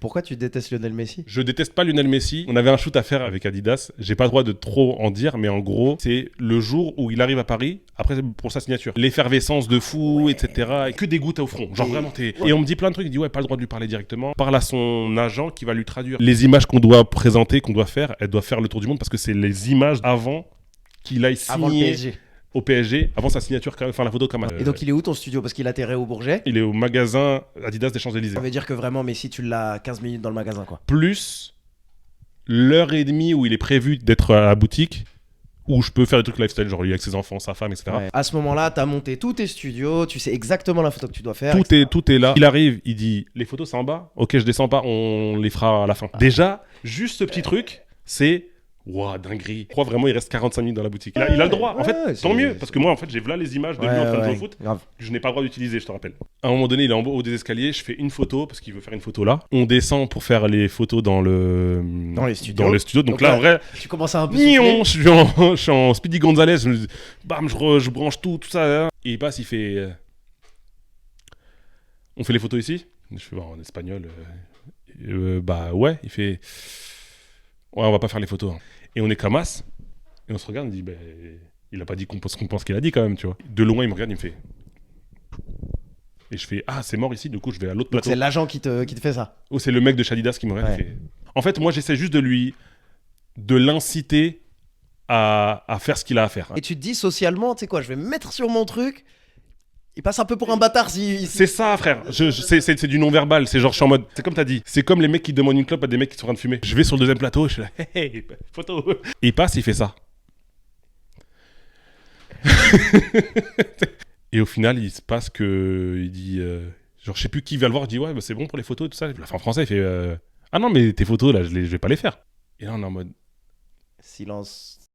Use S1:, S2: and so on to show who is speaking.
S1: Pourquoi tu détestes Lionel Messi?
S2: Je déteste pas Lionel Messi. On avait un shoot à faire avec Adidas. J'ai pas le droit de trop en dire, mais en gros, c'est le jour où il arrive à Paris, après pour sa signature. L'effervescence de fou, etc. Et que des gouttes au front. Genre vraiment, Et on me dit plein de trucs. Il dit, ouais, pas le droit de lui parler directement. Parle à son agent qui va lui traduire. Les images qu'on doit présenter, qu'on doit faire, elles doivent faire le tour du monde parce que c'est les images avant qu'il aille
S1: Avant le
S2: signer
S1: PSG.
S2: au PSG, avant sa signature, enfin la photo comme
S1: Et donc il est où ton studio? Parce qu'il atterrait au Bourget.
S2: il est au magasin Adidas des Champs-Élysées.
S1: Ça veut dire que vraiment Messi, tu l'as 15 minutes dans le magasin, quoi.
S2: Plus l'heure et demie où il est prévu d'être à la boutique, où je peux faire des trucs lifestyle, genre lui avec ses enfants, sa femme, etc.
S1: Ouais. À ce moment-là, t'as monté tous tes studios, tu sais exactement la photo que tu dois faire.
S2: Tout est là. Il arrive, il dit les photos c'est en bas. Ok, je descends pas, on les fera à la fin. Déjà, juste ce petit truc, c'est waouh, dinguerie. Je crois vraiment il reste 45 minutes dans la boutique. Il a le droit. En fait,
S1: Ouais,
S2: tant mieux, parce que moi en fait j'ai là les images de lui en train de jouer au foot.
S1: Grave.
S2: Que je n'ai pas le droit d'utiliser, je te rappelle. À un moment donné, il est en haut des escaliers, je fais une photo parce qu'il veut faire une photo là. On descend pour faire les photos dans les studios. Donc là, en vrai,
S1: tu commences à un peu
S2: je
S1: souffler.
S2: suis en Speedy Gonzalez, bam, je branche tout ça. Et il passe, il fait. On fait les photos ici? Je fais en espagnol. Bah ouais, il fait. Ouais, on va pas faire les photos. Et on est Camas, et on se regarde, on dit, il a pas dit qu'on pense qu'il a dit quand même, tu vois. De loin, il me regarde, il me fait. Et je fais, ah, c'est mort ici, du coup, je vais à l'autre
S1: Donc
S2: plateau.
S1: c'est l'agent qui te fait ça.
S2: Oh, c'est le mec de Chadidas qui me regarde, il fait. En fait, moi, j'essaie juste de l'inciter à faire ce qu'il a à faire.
S1: Et tu te dis socialement, tu sais quoi, je vais me mettre sur mon truc. Il passe un peu pour un bâtard si.
S2: C'est ça, frère. C'est du non-verbal. C'est genre, je suis en mode. C'est comme t'as dit. C'est comme les mecs qui demandent une clope à des mecs qui sont en train de fumer. Je vais sur le deuxième plateau, je suis là, hey, photo. Et il passe, il fait ça. Et au final, il se passe que. Il dit. Genre, je sais plus qui vient le voir, il dit, ouais, bah, c'est bon pour les photos et tout ça. La fin français, il fait. Ah non, mais tes photos, là, je vais pas les faire. Et là, on est en mode.
S1: Silence.